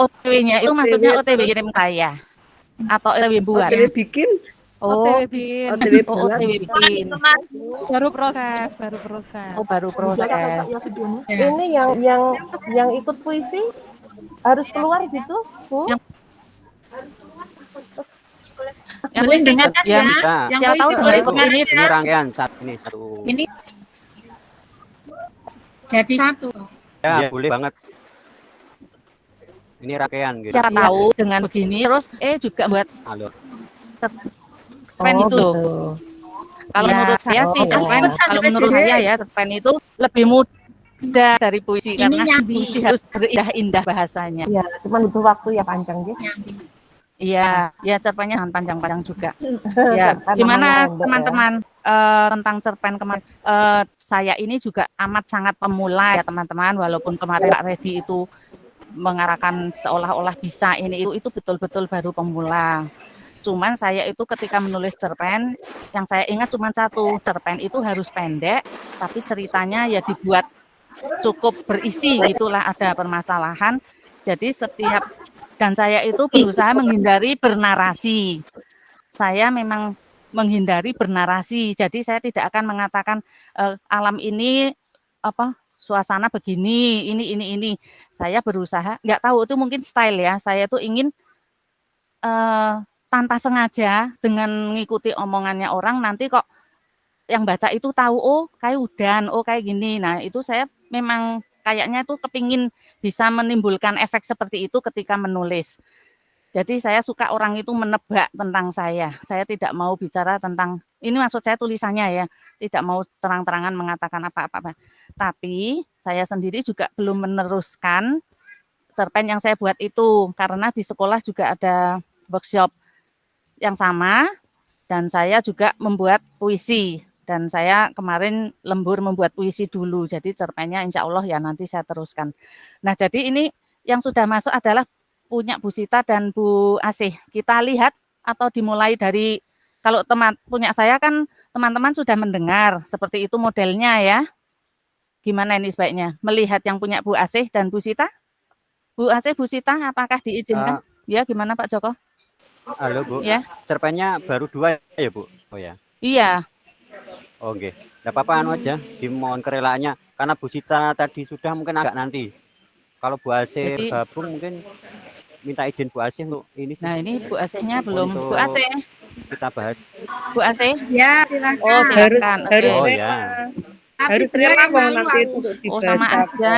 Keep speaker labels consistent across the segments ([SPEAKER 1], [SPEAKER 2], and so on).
[SPEAKER 1] OTW-nya itu maksudnya OTW kirim kaya atau OTW buat?
[SPEAKER 2] OTW bikin.
[SPEAKER 1] Oh,
[SPEAKER 2] OTW buat.
[SPEAKER 1] OTW bikin.
[SPEAKER 3] Baru proses.
[SPEAKER 1] Oh, baru proses.
[SPEAKER 2] Ini yang ikut puisi harus keluar gitu, Bu?
[SPEAKER 1] Yang puisi ya. Siapa tahu dengar ikut ini.
[SPEAKER 4] Ini rangkaian satu.
[SPEAKER 5] Ini jadi satu.
[SPEAKER 4] Ya, boleh banget. Ini rangkaian gitu.
[SPEAKER 1] Siapa tahu dengan begini terus juga buat cerpen itu loh. Kalau menurut saya sih cerpen, kalau menurut saya ya cerpen itu lebih mudah dari puisi karena puisi harus berindah-indah bahasanya.
[SPEAKER 2] Iya, cuma butuh waktu ya panjang gitu.
[SPEAKER 1] Iya, ya cerpennya jangan panjang-panjang juga. Ya, gimana teman-teman tentang cerpen kemarin? Saya ini juga amat sangat pemula ya teman-teman. Walaupun kemarin Pak Redi itu mengarahkan seolah-olah bisa ini itu betul-betul baru pemula. Cuman saya itu ketika menulis cerpen, yang saya ingat cuma satu, cerpen itu harus pendek, tapi ceritanya ya dibuat cukup berisi gitulah, ada permasalahan. Jadi dan saya itu berusaha menghindari bernarasi. Saya memang menghindari bernarasi. Jadi saya tidak akan mengatakan alam ini suasana begini, ini. Saya berusaha, nggak tahu itu mungkin style ya. Saya tuh ingin tanpa sengaja dengan mengikuti omongannya orang nanti kok yang baca itu tahu kayak udan, kayak gini. Nah, itu saya memang kayaknya tuh kepingin bisa menimbulkan efek seperti itu ketika menulis. Jadi saya suka orang itu menebak tentang saya. Saya tidak mau bicara tentang, ini maksud saya tulisannya ya, tidak mau terang-terangan mengatakan apa-apa. Tapi saya sendiri juga belum meneruskan cerpen yang saya buat itu, karena di sekolah juga ada workshop yang sama, dan saya juga membuat puisi. Dan saya kemarin lembur membuat puisi dulu, jadi cerpennya insya Allah ya nanti saya teruskan. Nah, jadi ini yang sudah masuk adalah punya Bu Sita dan Bu Asih. Kita lihat atau dimulai dari, kalau punya saya kan teman-teman sudah mendengar, seperti itu modelnya ya. Gimana ini sebaiknya? Melihat yang punya Bu Asih dan Bu Sita? Bu Asih, Bu Sita, apakah diizinkan? Ya, gimana Pak Joko?
[SPEAKER 4] Halo Bu,
[SPEAKER 1] ya.
[SPEAKER 4] Cerpennya baru 2 ya Bu? Oh ya.
[SPEAKER 1] Iya.
[SPEAKER 4] Oke, nggak apa-apa aja, dimohon kerelaannya. Karena Bu Sita tadi sudah, mungkin agak nanti. Kalau Bu Asih gabung mungkin minta izin Bu Asih untuk ini.
[SPEAKER 1] Nah ini Bu Asihnya belum. Bu Asih.
[SPEAKER 4] Kita bahas.
[SPEAKER 1] Bu Asih.
[SPEAKER 5] Ya silakan.
[SPEAKER 1] Oh silakan.
[SPEAKER 2] Harus
[SPEAKER 4] ya.
[SPEAKER 2] Harus rela nanti itu dibaca.
[SPEAKER 1] Sama aja.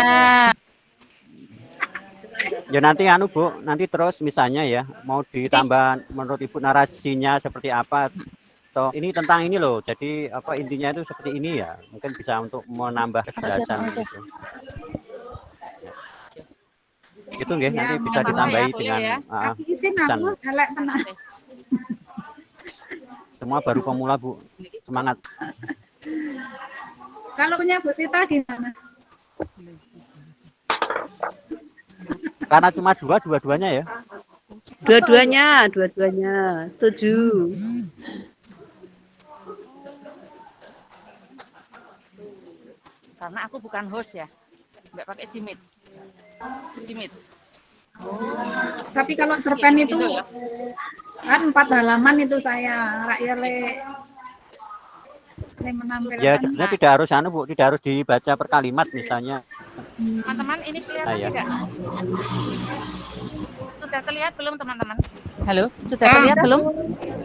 [SPEAKER 4] Ya nanti Bu, nanti terus misalnya ya mau ditambah menurut Ibu narasinya seperti apa. Toh ini tentang ini loh. Jadi intinya itu seperti ini ya. Mungkin bisa untuk menambah kejelasan gitu. Itu nggih ya, nanti bisa ditambahi dengan semua baru pemula Bu. Semangat.
[SPEAKER 5] Kalau punya Bu Sita gimana?
[SPEAKER 4] Karena cuma dua-duanya ya.
[SPEAKER 2] Dua-duanya. Setuju.
[SPEAKER 1] Karena aku bukan host ya. Enggak pakai Jimit.
[SPEAKER 5] Tapi kalau cerpen itu kan 4 halaman itu saya rakyat menampilkan.
[SPEAKER 4] Ya sebenarnya tidak harus Bu, tidak harus dibaca per kalimat misalnya.
[SPEAKER 1] Teman-teman ini kelihatan tidak? Sudah terlihat belum teman-teman? Halo, sudah terlihat belum?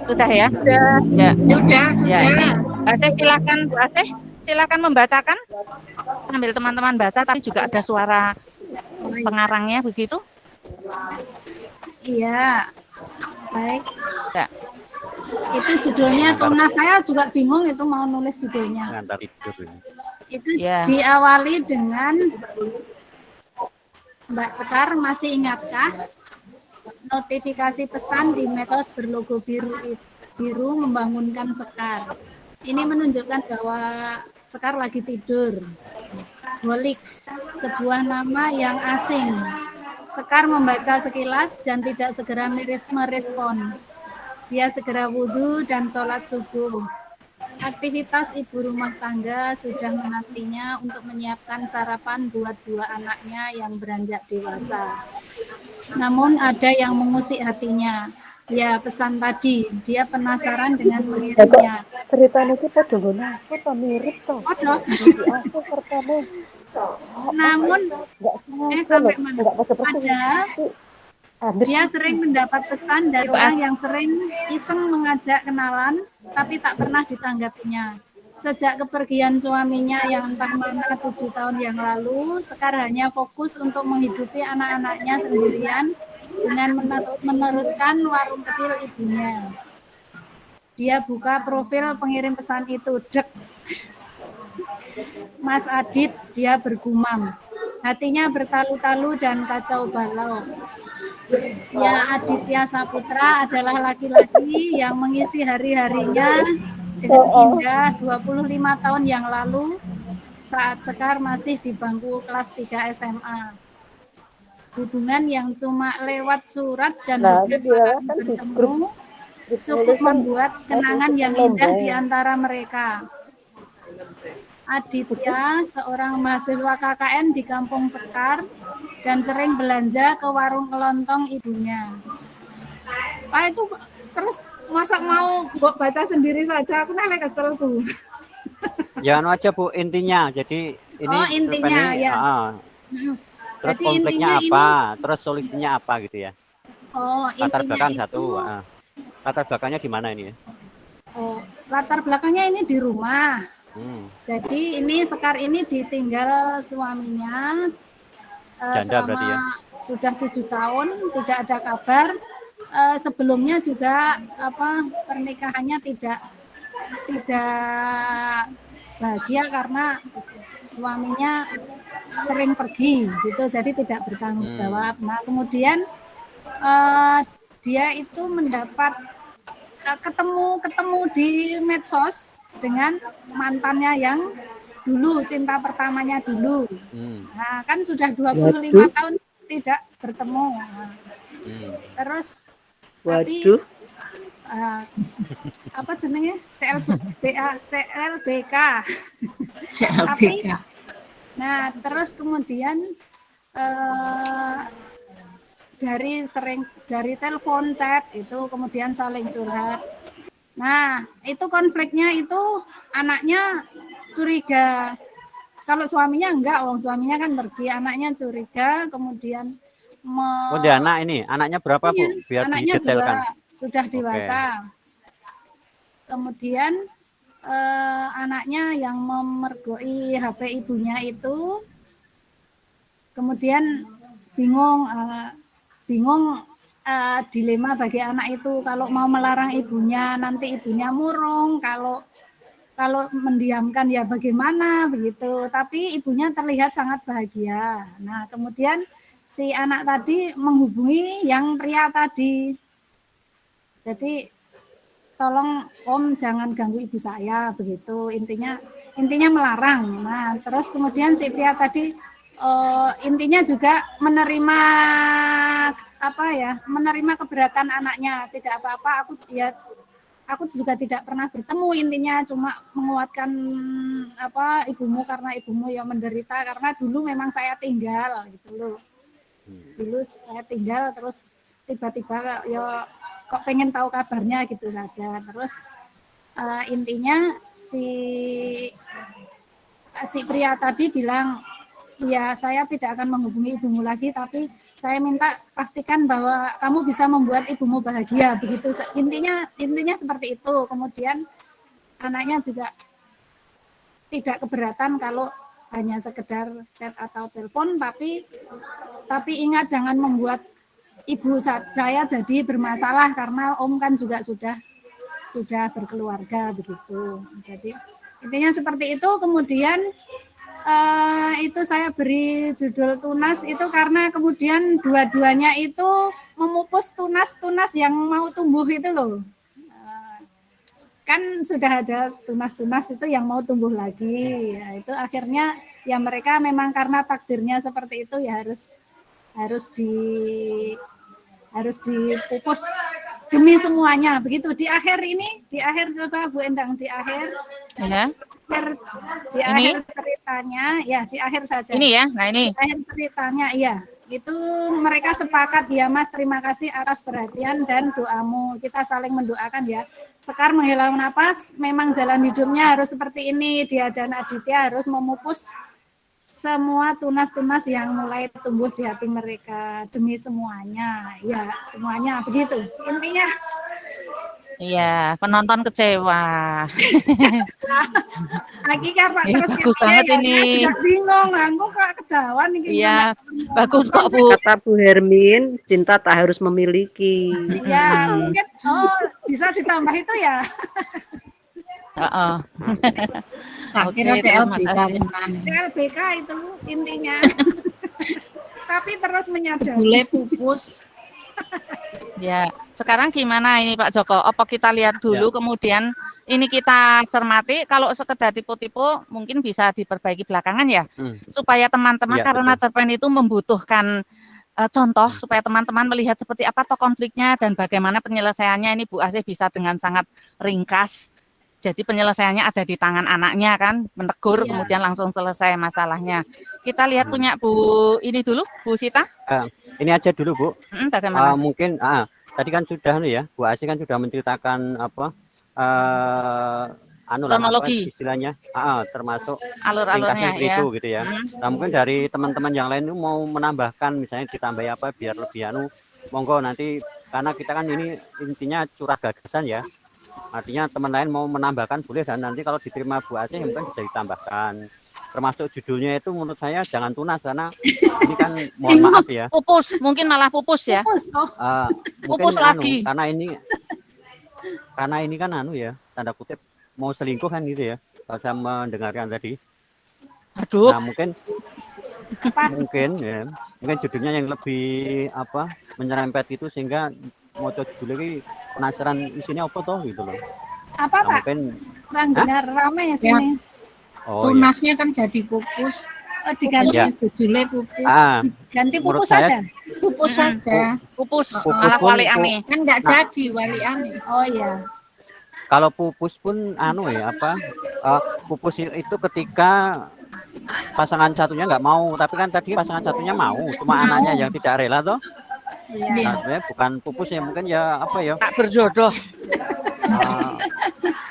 [SPEAKER 1] Sudah ya?
[SPEAKER 5] Sudah.
[SPEAKER 1] Ya.
[SPEAKER 5] Sudah.
[SPEAKER 1] Ya, ini Asih silakan Bu Asih, silakan membacakan sambil teman-teman baca, tapi juga ada suara pengarangnya begitu?
[SPEAKER 5] Iya. Baik.
[SPEAKER 1] Ya.
[SPEAKER 5] Itu judulnya Tunas, saya juga bingung itu mau nulis judulnya. Itu diawali dengan Mbak Sekar, masih ingatkah notifikasi pesan di medsos berlogo biru membangunkan Sekar. Ini menunjukkan bahwa Sekar lagi tidur. Holix, sebuah nama yang asing. Sekar membaca sekilas dan tidak segera merespon. Dia segera wudhu dan sholat subuh. Aktivitas ibu rumah tangga sudah menantinya untuk menyiapkan sarapan buat 2 anaknya yang beranjak dewasa. namun ada yang mengusik hatinya. Ya, pesan tadi, dia penasaran dengan mengirimnya.
[SPEAKER 2] Ceritanya itu pada aku tuh mirip tuh.
[SPEAKER 5] Waduh.
[SPEAKER 2] Aku sertamu.
[SPEAKER 5] Namun, sampai mana?
[SPEAKER 2] Enggak pada persis.
[SPEAKER 5] Ada, dia sering mendapat pesan dari orang yang sering iseng mengajak kenalan, tapi tak pernah ditanggapinya. Sejak kepergian suaminya yang entah mana 7 tahun yang lalu, Sekar hanya fokus untuk menghidupi anak-anaknya sendirian dengan meneruskan warung kecil ibunya. Dia buka profil pengirim pesan itu, dek. Mas Adit, dia bergumam. Hatinya bertalu-talu dan kacau balau. Ya, Aditya Saputra adalah laki-laki yang mengisi hari-harinya dengan indah 25 tahun yang lalu saat Sekar masih di bangku kelas 3 SMA. Hubungan yang cuma lewat surat dan beberapa kali bertemu cukup membuat kenangan yang indah di antara mereka. Aditya, seorang mahasiswa KKN di kampung Sekar dan sering belanja ke warung kelontong ibunya. Pak itu terus masa mau baca sendiri saja, aku nilai kesel tuh.
[SPEAKER 4] Ya aja Bu, intinya. Jadi ini
[SPEAKER 5] intinya ya.
[SPEAKER 4] Terus
[SPEAKER 5] jadi
[SPEAKER 4] konfliknya apa? Terus solusinya apa gitu ya? Latar belakang itu, satu. Latar belakangnya gimana ini ya?
[SPEAKER 5] Latar belakangnya ini di rumah. Jadi ini Sekar ini ditinggal suaminya selama ya? Sudah 7 tahun, tidak ada kabar. Sebelumnya juga pernikahannya tidak bahagia karena suaminya sering pergi gitu, jadi tidak bertanggung jawab. Nah kemudian dia itu mendapat ketemu di medsos dengan mantannya yang dulu, cinta pertamanya dulu. Nah kan sudah 25 tahun tidak bertemu. Terus tapi apa jenenge CLBK. Tapi, nah terus kemudian dari telepon, chat itu kemudian saling curhat. Nah itu konfliknya itu anaknya curiga. Kalau suaminya enggak, suaminya kan pergi, anaknya curiga, kemudian
[SPEAKER 4] anaknya berapa Bu? Biar
[SPEAKER 5] anaknya
[SPEAKER 4] didetailkan.
[SPEAKER 5] Sudah dewasa. Kemudian anaknya yang memergoi HP ibunya itu kemudian bingung dilema bagi anak itu, kalau mau melarang ibunya nanti ibunya murung, kalau mendiamkan ya bagaimana begitu, tapi ibunya terlihat sangat bahagia. Nah kemudian si anak tadi menghubungi yang pria tadi, jadi tolong Om jangan ganggu ibu saya begitu, intinya melarang. Nah terus kemudian si pria tadi intinya juga menerima keberatan anaknya, tidak apa-apa, aku juga tidak pernah bertemu, intinya cuma menguatkan ibumu karena ibumu yang menderita, karena dulu memang saya tinggal gitu loh. Dulu saya tinggal terus tiba-tiba ya kok pengen tahu kabarnya gitu saja. Terus intinya si pria tadi bilang, iya saya tidak akan menghubungi ibumu lagi, tapi saya minta pastikan bahwa kamu bisa membuat ibumu bahagia begitu. Intinya seperti itu. Kemudian anaknya juga tidak keberatan kalau hanya sekedar chat atau telepon, tapi ingat jangan membuat ibu saya jadi bermasalah karena Om kan juga sudah berkeluarga begitu. Jadi intinya seperti itu. Kemudian itu saya beri judul Tunas itu karena kemudian dua-duanya itu memupus tunas yang mau tumbuh itu loh. Kan sudah ada tunas itu yang mau tumbuh lagi. Ya, itu akhirnya ya mereka memang karena takdirnya seperti itu ya harus dipupus demi semuanya begitu. Di akhir coba Bu Endang di akhir.
[SPEAKER 1] Ya.
[SPEAKER 5] Akhir ceritanya ya, di akhir saja.
[SPEAKER 1] Ini ya. Nah ini.
[SPEAKER 5] Di akhir ceritanya iya. Itu mereka sepakat ya Mas, terima kasih atas perhatian dan doamu. Kita saling mendoakan ya. Sekar menghilang napas, memang jalan hidupnya harus seperti ini. Dia dan Aditya harus memupus semua tunas-tunas yang mulai tumbuh di hati mereka demi semuanya. Ya, semuanya begitu. Intinya
[SPEAKER 1] Iya, penonton kecewa.
[SPEAKER 5] lagi kan Pak
[SPEAKER 1] Iya,
[SPEAKER 5] terus
[SPEAKER 1] bagus
[SPEAKER 5] kita
[SPEAKER 1] banget
[SPEAKER 5] ya,
[SPEAKER 1] ini.
[SPEAKER 5] saya juga bingung lah, kok ketahuan ini
[SPEAKER 1] Iya, bagus kok Bu.
[SPEAKER 6] Kata Bu Hermin, cinta tak harus memiliki.
[SPEAKER 5] Ya, mungkin bisa ditambah itu ya.
[SPEAKER 1] Heeh.
[SPEAKER 7] Tak
[SPEAKER 1] Oke,
[SPEAKER 7] kira
[SPEAKER 1] terima
[SPEAKER 7] CLBK
[SPEAKER 1] kasih.
[SPEAKER 7] tenan.
[SPEAKER 5] CLBK itu intinya. Tapi terus menyadari.
[SPEAKER 7] Bule pupus.
[SPEAKER 1] Ya, sekarang gimana ini Pak Joko? Apa kita lihat dulu, kemudian ini kita cermati, kalau sekedar tipu-tipu mungkin bisa diperbaiki belakangan ya, supaya teman-teman,
[SPEAKER 4] Iya,
[SPEAKER 1] karena
[SPEAKER 4] betul.
[SPEAKER 1] cerpen itu membutuhkan contoh, supaya teman-teman melihat seperti apa toh konfliknya dan bagaimana penyelesaiannya. Ini Bu Asih bisa dengan sangat ringkas. Jadi penyelesaiannya ada di tangan anaknya kan, menegur,
[SPEAKER 5] Iya.
[SPEAKER 1] kemudian langsung selesai masalahnya. Kita lihat punya Bu ini dulu, Bu Sita.
[SPEAKER 4] Ini aja dulu Bu.
[SPEAKER 1] Bagaimana?
[SPEAKER 4] Mungkin tadi kan sudah ya, Bu Asih kan sudah menceritakan apa
[SPEAKER 1] Kronologi.
[SPEAKER 4] istilahnya, termasuk
[SPEAKER 1] Alur-alurnya
[SPEAKER 4] ringkasnya
[SPEAKER 1] ya.
[SPEAKER 4] itu gitu ya. Nah mungkin dari teman-teman yang lain itu mau menambahkan, misalnya ditambah apa biar lebih monggo nanti, karena kita kan ini intinya curah gagasan ya. Artinya teman lain mau menambahkan boleh, dan nanti kalau diterima Bu Asih mungkin bisa ditambahkan. Termasuk judulnya itu menurut saya jangan tunas, karena ini kan mohon maaf ya.
[SPEAKER 1] Pupus, mungkin malah pupus ya.
[SPEAKER 5] Pupus,
[SPEAKER 1] Pupus lagi.
[SPEAKER 4] Karena ini kan ya, tanda kutip mau selingkuh kan gitu ya. Kalau saya mendengarkan tadi.
[SPEAKER 1] Aduh.
[SPEAKER 4] Nah, mungkin judulnya yang lebih menyerempet itu, sehingga mau judul lagi penasaran isinya apa toh gitu loh.
[SPEAKER 5] Apa Pak?
[SPEAKER 4] Mungkin
[SPEAKER 5] Bang dengar rame sini.
[SPEAKER 7] Tunasnya kan jadi pupus.
[SPEAKER 5] Diganti
[SPEAKER 7] Judulnya pupus.
[SPEAKER 5] ganti
[SPEAKER 4] menurut
[SPEAKER 5] pupus saja.
[SPEAKER 7] Pupus saja.
[SPEAKER 1] Pupus,
[SPEAKER 4] Pupus
[SPEAKER 1] malah
[SPEAKER 4] pun-
[SPEAKER 1] wali ane.
[SPEAKER 7] Kan nggak jadi waliane.
[SPEAKER 5] Oh iya.
[SPEAKER 4] kalau pupus pun pupus itu ketika pasangan satunya nggak mau, tapi kan tadi pasangan satunya mau, cuma anaknya yang tidak rela toh.
[SPEAKER 5] Iya.
[SPEAKER 4] Nah, sebenarnya bukan pupus ya, mungkin ya
[SPEAKER 1] Tak berjodoh.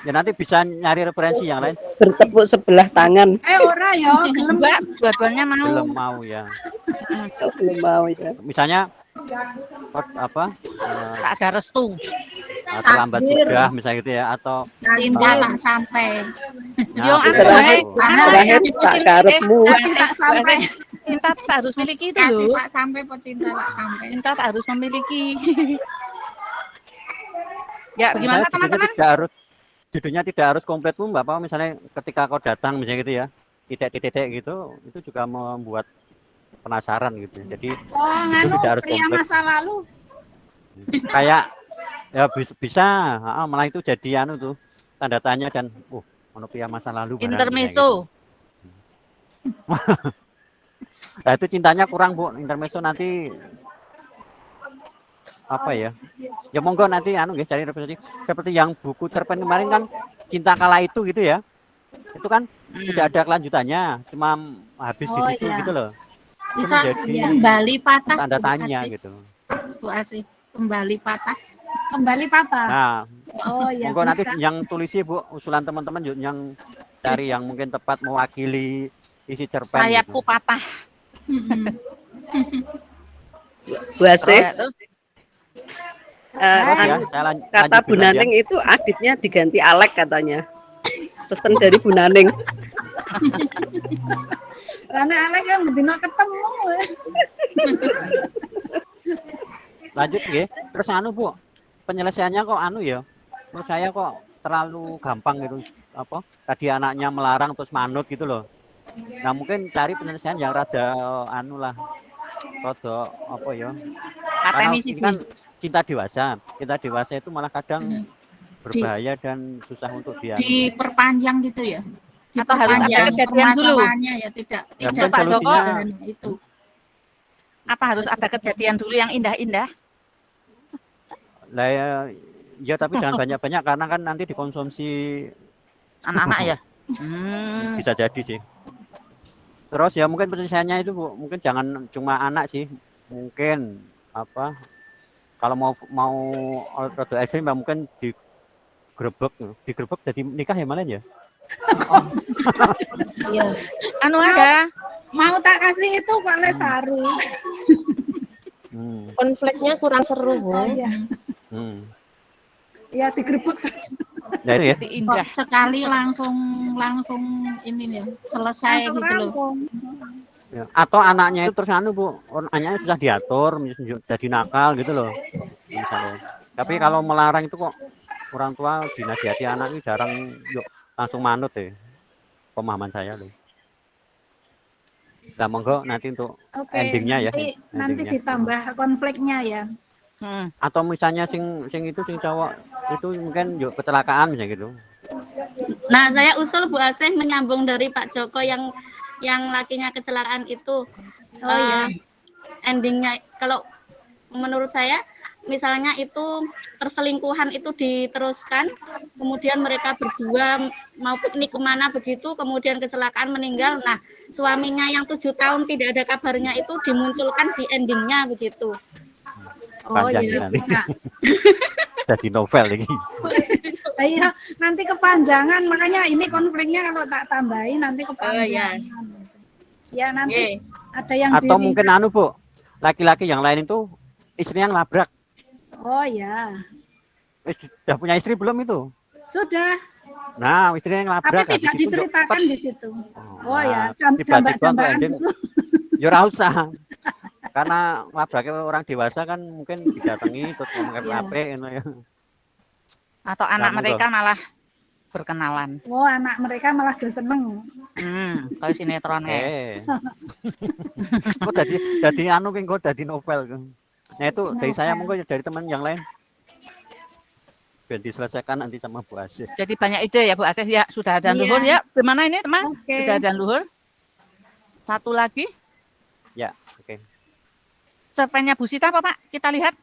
[SPEAKER 4] ya nanti bisa nyari referensi yang lain.
[SPEAKER 6] Bertepuk sebelah tangan.
[SPEAKER 5] Ora ya, gelem.
[SPEAKER 1] Enggak, dua-duanya mau.
[SPEAKER 4] Belum mau ya,
[SPEAKER 6] Belum mau ya.
[SPEAKER 4] misalnya
[SPEAKER 1] Tak ada restu.
[SPEAKER 4] terlambat sudah misalnya gitu ya, atau
[SPEAKER 7] Cinta tak sampai.
[SPEAKER 1] Yo,
[SPEAKER 4] nah,
[SPEAKER 1] anu,
[SPEAKER 6] terakhir- terakhir
[SPEAKER 1] yang
[SPEAKER 6] sak
[SPEAKER 1] mungkin-
[SPEAKER 6] karepmu.
[SPEAKER 5] Kasih tak sampai.
[SPEAKER 1] Cinta tak harus miliki itu
[SPEAKER 7] Kasih
[SPEAKER 1] loh.
[SPEAKER 7] Pak sampai, po cinta tak sampai.
[SPEAKER 1] Cinta tak harus memiliki. Ya, gimana
[SPEAKER 4] misalnya
[SPEAKER 1] teman-teman?
[SPEAKER 4] judulnya tidak harus komplit pun Bapak, misalnya ketika kau datang misalnya gitu ya, titik-titik gitu, itu juga membuat penasaran gitu. Jadi
[SPEAKER 5] Nganu
[SPEAKER 4] tidak harus
[SPEAKER 5] pria
[SPEAKER 4] kompleks.
[SPEAKER 5] masa lalu.
[SPEAKER 4] kayak ya bisa malah itu jadi tuh tanda tanya, dan ono pria masa lalu barang,
[SPEAKER 1] Intermezzo.
[SPEAKER 4] gitu. Nah itu cintanya kurang Bu, intermezzo nanti apa ya monggo nanti cari referensi seperti yang buku cerpen kemarin kan, Cinta Kala Itu gitu ya, itu kan tidak ada kelanjutannya, cuma habis di situ
[SPEAKER 5] iya.
[SPEAKER 4] gitu loh.
[SPEAKER 7] Bisa
[SPEAKER 4] menjadi
[SPEAKER 7] kembali patah.
[SPEAKER 4] Tanda
[SPEAKER 7] Bu
[SPEAKER 4] tanya
[SPEAKER 7] Asih.
[SPEAKER 4] gitu.
[SPEAKER 7] Bu Asih, kembali patah.
[SPEAKER 5] Kembali patah.
[SPEAKER 4] Nah
[SPEAKER 5] Oh iya.
[SPEAKER 4] monggo nanti
[SPEAKER 5] bisa.
[SPEAKER 4] yang tulisi Bu, usulan teman-teman yang cari yang mungkin tepat mewakili isi cerpen
[SPEAKER 1] Sayapku
[SPEAKER 4] gitu.
[SPEAKER 1] patah.
[SPEAKER 6] Bu Asih,
[SPEAKER 1] Terus,
[SPEAKER 4] Terus ya,
[SPEAKER 6] anu,
[SPEAKER 4] saya
[SPEAKER 6] kata
[SPEAKER 4] lanjut
[SPEAKER 6] Bu
[SPEAKER 4] dulu aja.
[SPEAKER 6] Naning itu adiknya diganti Alek katanya. Pesan dari Bu Naning.
[SPEAKER 5] Karena Alek yang bedino ketemu.
[SPEAKER 4] Lanjut nggih. Terus Bu, penyelesaiannya kok ya. Menurut saya kok terlalu gampang gitu. Tadi anaknya melarang terus manut gitu loh. Nah, mungkin cari penyelesaian yang rada rada ya. Karena
[SPEAKER 1] Akademis
[SPEAKER 4] ini kan cinta dewasa. Cinta dewasa itu malah kadang berbahaya dan susah untuk
[SPEAKER 7] Diperpanjang gitu ya.
[SPEAKER 1] Atau harus ada
[SPEAKER 7] Diperpanjang
[SPEAKER 1] kejadian dulu?
[SPEAKER 7] permasalahannya ya, tidak
[SPEAKER 4] Ya,
[SPEAKER 1] Itu Pak Joko,
[SPEAKER 4] solusinya
[SPEAKER 7] itu.
[SPEAKER 1] apa harus ada kejadian dulu yang indah-indah?
[SPEAKER 4] lah ya tapi jangan banyak-banyak, karena kan nanti dikonsumsi
[SPEAKER 1] Anak-anak ya?
[SPEAKER 4] bisa jadi sih. Terus ya mungkin penyelesaiannya itu Bu, mungkin jangan cuma anak sih, mungkin apa kalau mau rada ekstrim ya mungkin digerebek jadi nikah ya malah ya.
[SPEAKER 2] Iya.
[SPEAKER 1] Anu ada
[SPEAKER 5] Mau tak kasih itu Pak Lesaru.
[SPEAKER 2] Konfliknya kurang seru, Bu.
[SPEAKER 5] Oh iya. Ya digerebek saja.
[SPEAKER 4] Ya itu ya.
[SPEAKER 1] jadi indah.
[SPEAKER 7] Kok sekali langsung ini ya selesai
[SPEAKER 5] Langsung
[SPEAKER 7] gitu loh.
[SPEAKER 5] rampung.
[SPEAKER 4] Ya. Atau anaknya itu terus anu Bu, anaknya sudah diatur jadi nakal gitu loh. Misalnya. Tapi kalau melarang itu kok orang tua dinasihati anak itu jarang yuk langsung manut ya. Pemahaman saya loh. Nah, monggo nanti untuk
[SPEAKER 5] Oke,
[SPEAKER 4] endingnya ya.
[SPEAKER 5] nanti
[SPEAKER 4] Endingnya.
[SPEAKER 5] ditambah konfliknya ya.
[SPEAKER 4] Atau misalnya sing cowok itu mungkin yuk kecelakaan misalnya gitu.
[SPEAKER 8] Nah, saya usul Bu Asih menyambung dari Pak Joko yang lakinya kecelakaan itu.
[SPEAKER 5] Oh iya.
[SPEAKER 8] Endingnya kalau menurut saya misalnya itu perselingkuhan itu diteruskan, kemudian mereka berdua mau piknik kemana begitu, kemudian kecelakaan meninggal. Nah, suaminya yang 7 tahun tidak ada kabarnya itu dimunculkan di endingnya begitu.
[SPEAKER 5] Oh
[SPEAKER 4] Panjang
[SPEAKER 5] iya
[SPEAKER 4] nanti.
[SPEAKER 5] bisa.
[SPEAKER 4] Jadi novel lagi.
[SPEAKER 5] Iya, nanti kepanjangan, makanya ini konfliknya kalau tak tambahin nanti kepanjangan. Ya nanti ada yang
[SPEAKER 4] Atau
[SPEAKER 5] diringkas.
[SPEAKER 4] mungkin anu Bu, laki-laki yang lain itu istrinya ngelabrak.
[SPEAKER 5] Oh ya,
[SPEAKER 4] Sudah punya istri belum itu?
[SPEAKER 5] sudah.
[SPEAKER 4] Nah, istrinya ngelabrak.
[SPEAKER 5] Tapi tidak
[SPEAKER 4] habis itu
[SPEAKER 5] diceritakan
[SPEAKER 4] yuk,
[SPEAKER 5] di situ.
[SPEAKER 4] pet.
[SPEAKER 5] Oh ya,
[SPEAKER 4] Nah, tiba-tiba
[SPEAKER 5] jambak-jambakan
[SPEAKER 4] ending,
[SPEAKER 5] dulu.
[SPEAKER 4] ya ora usah. Karena ngelabraknya orang dewasa kan mungkin didatangi terus ngomong apa ya.
[SPEAKER 1] Atau anak
[SPEAKER 4] monggo.
[SPEAKER 1] mereka malah berkenalan.
[SPEAKER 5] Oh, anak mereka malah udah seneng.
[SPEAKER 1] Kalau sinetron kayak.
[SPEAKER 4] Kok jadi anu ping kok jadi novel. Nah itu dari saya monggo dari teman yang lain. Biar diselesaikan nanti sama Bu Asih.
[SPEAKER 1] Jadi banyak ide ya Bu Asih ya. Sudah ada
[SPEAKER 5] Iya.
[SPEAKER 1] luhur ya. Gimana ini teman?
[SPEAKER 5] Oke.
[SPEAKER 1] Sudah ada luhur. Satu lagi.
[SPEAKER 4] Ya, oke.
[SPEAKER 1] Cerpennya Bu Sita apa Pak? Kita lihat.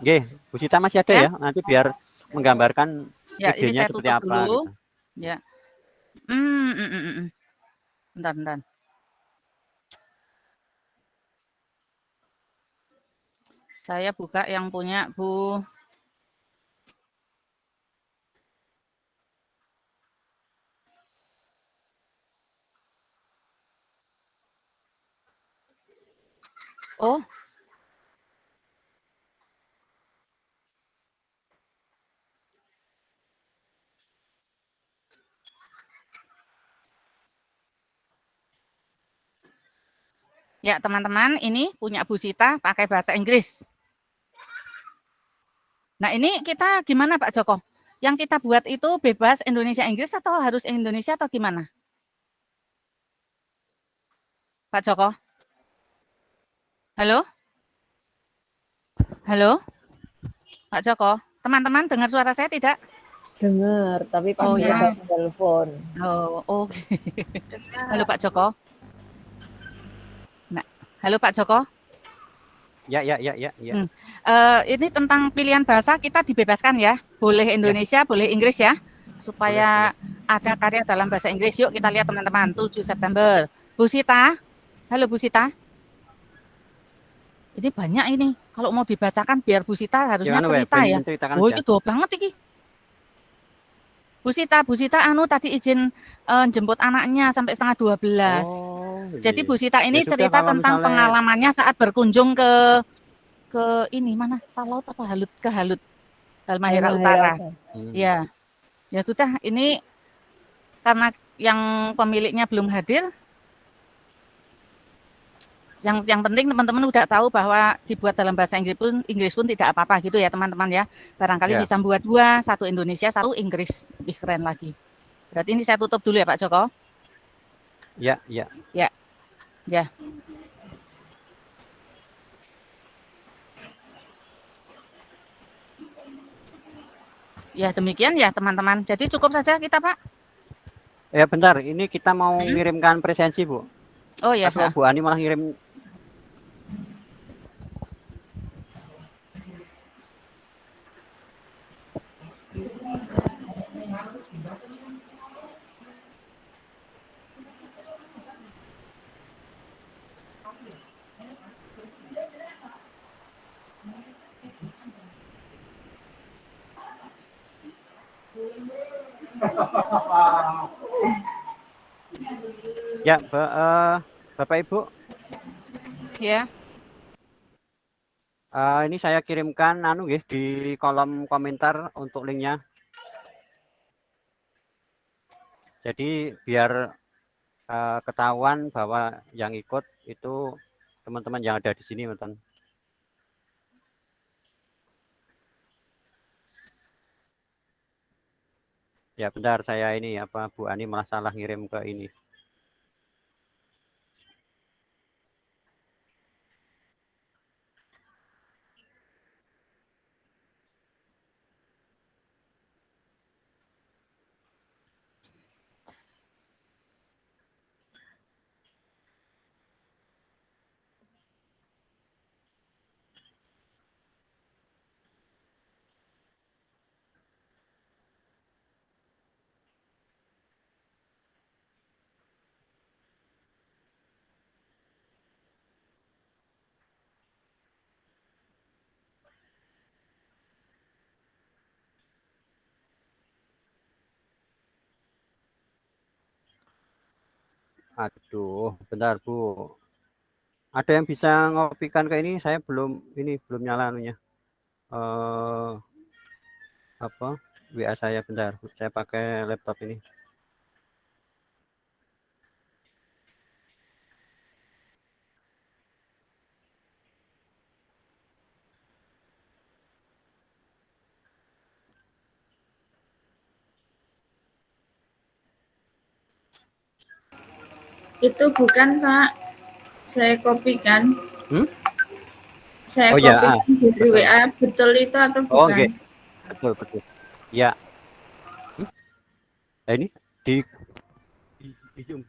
[SPEAKER 4] Oke, Bu Sita masih ada ya. Nanti biar menggambarkan
[SPEAKER 1] Ya, ini
[SPEAKER 4] idenya
[SPEAKER 1] saya
[SPEAKER 4] seperti
[SPEAKER 1] tutup
[SPEAKER 4] apa.
[SPEAKER 1] dulu.
[SPEAKER 4] Gitu.
[SPEAKER 1] Ya. Bentar. Saya buka yang punya Bu. Oh. Ya, teman-teman, ini punya Bu Sita pakai bahasa Inggris. Nah, ini kita gimana Pak Joko? Yang kita buat itu bebas Indonesia Inggris atau harus Indonesia atau gimana? Pak Joko? Halo? Halo? Pak Joko? Teman-teman dengar suara saya tidak?
[SPEAKER 2] Dengar, tapi Pak
[SPEAKER 1] Oh,
[SPEAKER 2] Joko
[SPEAKER 1] ya.
[SPEAKER 2] telepon.
[SPEAKER 1] Oh, oke. Halo Pak Joko? Nah, halo Pak Joko?
[SPEAKER 4] Ya.
[SPEAKER 1] Ini tentang pilihan bahasa kita dibebaskan ya. Boleh Indonesia, boleh Inggris ya. Supaya ada karya dalam bahasa Inggris. Yuk kita lihat teman-teman. 7 September. Bu Sita. Halo Bu Sita. Ini banyak ini. Kalau mau dibacakan biar Bu Sita harusnya cerita ya. Oh, itu doa banget ini. Bu Sita anu tadi izin jemput anaknya sampai setengah 12. Jadi Bu Sita ini
[SPEAKER 4] Ya sudah,
[SPEAKER 1] cerita
[SPEAKER 4] kalau
[SPEAKER 1] tentang
[SPEAKER 4] misalnya-
[SPEAKER 1] pengalamannya saat berkunjung ke ini mana? Talaut apa Halut? Ke Halut. Halmahera Utara. Ya. Ya sudah, ini karena yang pemiliknya belum hadir. Yang penting teman-teman udah tahu bahwa dibuat dalam bahasa Inggris pun tidak apa-apa gitu ya teman-teman ya. Barangkali
[SPEAKER 4] Ya.
[SPEAKER 1] bisa buat 2, 1 Indonesia, 1 Inggris. Lebih keren lagi. Berarti ini saya tutup dulu ya Pak Joko.
[SPEAKER 4] Ya.
[SPEAKER 1] Ya demikian ya teman-teman. Jadi cukup saja kita Pak.
[SPEAKER 4] Ya bentar, ini kita mau ngirimkan presensi Bu.
[SPEAKER 1] Oh ya.
[SPEAKER 4] Atau Bu Ani malah ngirim. Ya, Bapak Ibu,
[SPEAKER 1] Ya.
[SPEAKER 4] ini saya kirimkan anu nggih di kolom komentar untuk linknya. Jadi biar ketahuan bahwa yang ikut itu teman-teman yang ada di sini, teman. Ya, bentar saya ini apa Bu Ani malah salah ngirim ke ini. Aduh, bentar Bu. Ada yang bisa ngopikan ke ini? Saya belum nyala anunya. Apa? WA saya bentar. Saya pakai laptop ini.
[SPEAKER 7] Itu bukan Pak, saya kopikan. Saya
[SPEAKER 4] Oh ya,
[SPEAKER 7] kopikan dari WA, betul itu atau
[SPEAKER 4] oh
[SPEAKER 7] bukan?
[SPEAKER 4] betul betul. Ya. Ini di Zoom.